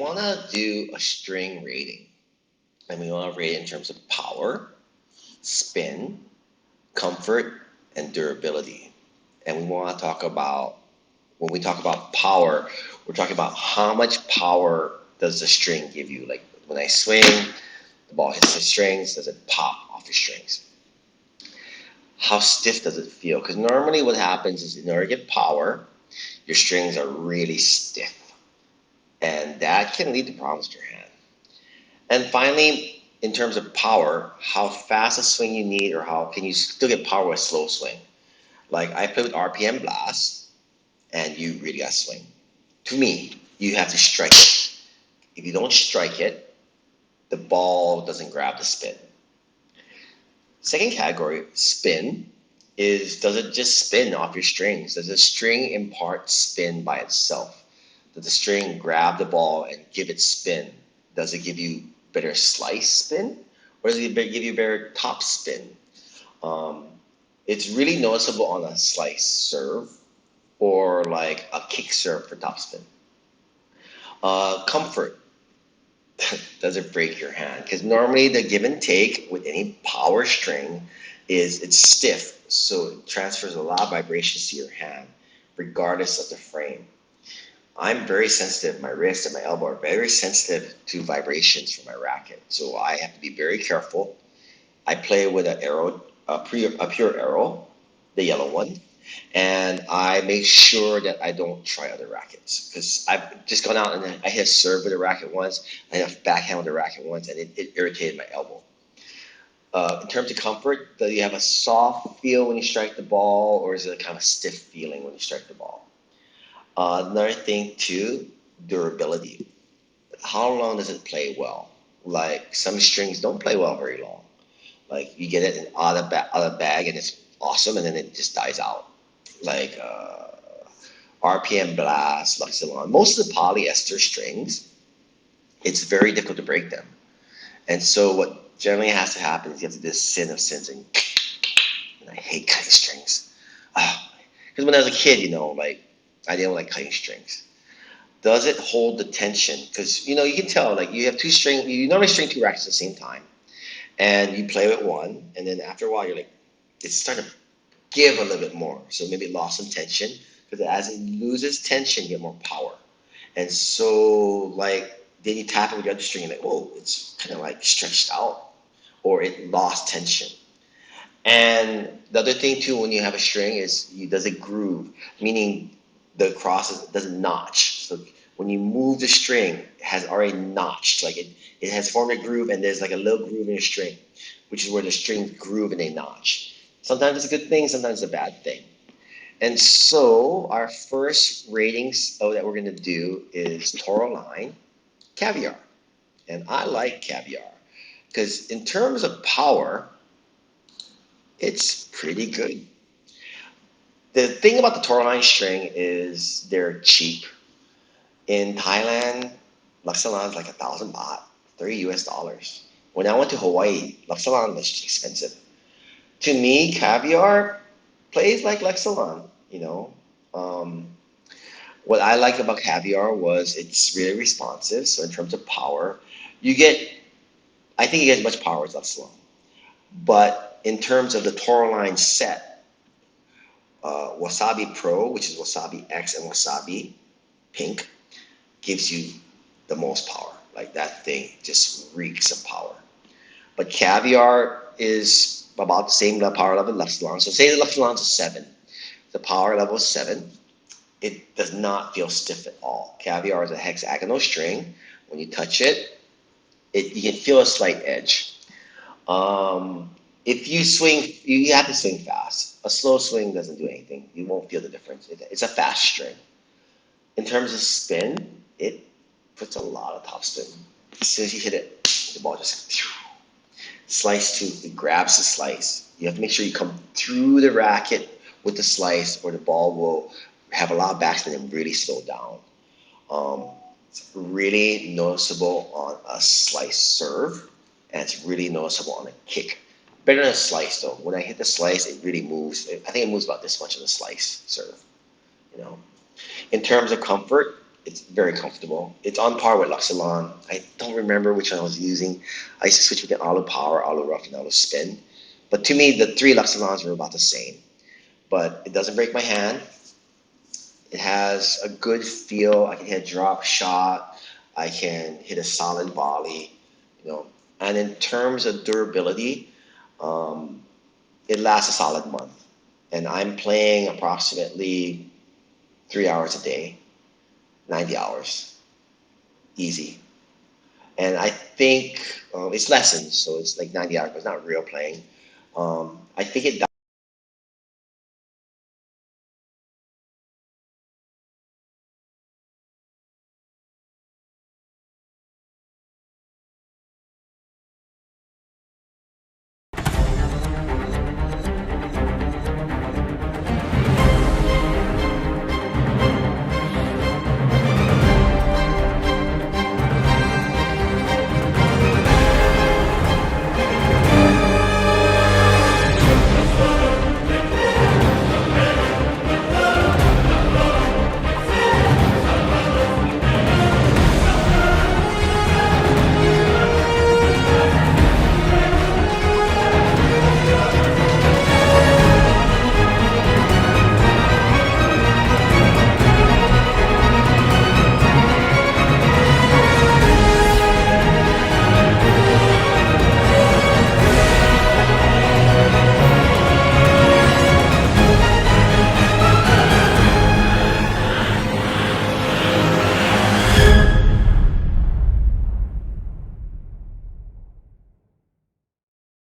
want to do a string rating, and we want to rate it in terms of power, spin, comfort, and durability. And we want to talk about, when we talk about power, we're talking about how much power does the string give you. Like when I swing, the ball hits the strings, does it pop off the strings? How stiff does it feel? Because normally what happens is in order to get power, your strings are really stiff. And that can lead to problems with your hand. And finally, in terms of power, how fast a swing you need, or how can you still get power with a slow swing? Like I play with RPM blast, and you really got to swing. To me, you have to strike it. If you don't strike it, the ball doesn't grab the spin. Second category, spin, is does it just spin off your strings? Does the string impart spin by itself? Does the string grab the ball and give it spin? Does it give you better slice spin, or does it give you better top spin? Um, it's really noticeable on a slice serve or like a kick serve for top spin. Comfort, does it break your hand? Because normally the give and take with any power string is it's stiff, so it transfers a lot of vibrations to your hand, regardless of the frame. I'm very sensitive. My wrist and my elbow are very sensitive to vibrations from my racket, so I have to be very careful. I play with an arrow, a pure arrow, the yellow one, and I make sure that I don't try other rackets because I've just gone out and I hit a serve with a racket once, I hit a backhand with a racket once, and it irritated my elbow. In terms of comfort, do you have a soft feel when you strike the ball, or is it a kind of stiff feeling when you strike the ball? Another thing too, durability. How long does it play well? Like some strings don't play well very long. Like you get it out of bag and it's awesome, and then it just dies out. Like RPM Blast, Luxilon. Most of the polyester strings, it's very difficult to break them. And so what generally has to happen is you have to do this sin of sins, and I hate cutting strings. Because when I was a kid, like I didn't like cutting strings. Does it hold the tension? Because you can tell, like you have two string, you normally string two rackets at the same time, and you play with one, and then after a while you're like, it's starting to give a little bit more. So maybe it lost some tension, because as it loses tension, you get more power. And so like then you tap it with the other string, and like, whoa, it's kind of like stretched out, or it lost tension. And the other thing too, when you have a string, is does it groove? Meaning the cross doesn't notch. So when you move the string, it has already notched. Like it has formed a groove, and there's like a little groove in your string, which is where the strings groove and they notch. Sometimes it's a good thing, sometimes it's a bad thing. And so our first ratings that we're going to do is Toroline Caviar. And I like Caviar because in terms of power, it's pretty good. The thing about the Toroline string is they're cheap. In Thailand, Luxilon is like 1,000 baht, 30 US dollars. When I went to Hawaii, Luxilon was expensive. To me, Caviar plays like Luxilon, you know. Um, what I like about Caviar was it's really responsive. So in terms of power, you get, I think you get as much power as Luxilon. But in terms of the Toroline set, Wasabi Pro, which is Wasabi X and Wasabi Pink, gives you the most power. Like that thing just reeks of power. But Caviar is about the same power level as Luxilon. So say the Luxilon's a 7. The power level is 7. It does not feel stiff at all. Caviar is a hexagonal string. When you touch it, you can feel a slight edge. If you swing, you have to swing fast. A slow swing doesn't do anything. You won't feel the difference. It's a fast string. In terms of spin, it puts a lot of top spin. As soon as you hit it, the ball just slice too. It grabs the slice. You have to make sure you come through the racket with the slice, or the ball will have a lot of backspin and really slow down. It's really noticeable on a slice serve, and it's really noticeable on a kick. Better than a slice though. When I hit the slice, it really moves. I think it moves about this much on the slice serve. You know, in terms of comfort, It's very comfortable. It's on par with Luxilon. I don't remember which one I was using. I used to switch between Auto Power, Auto Rough, and Auto Spin. But to me, the three Luxilons were about the same. But it doesn't break my hand. It has a good feel. I can hit a drop shot. I can hit a solid volley. You know, and in terms of durability, um, it lasts a solid month. And I'm playing approximately 3 hours a day, 90 hours, easy. And I think it's lessons, so it's like 90 hours, but it's not real playing. I think it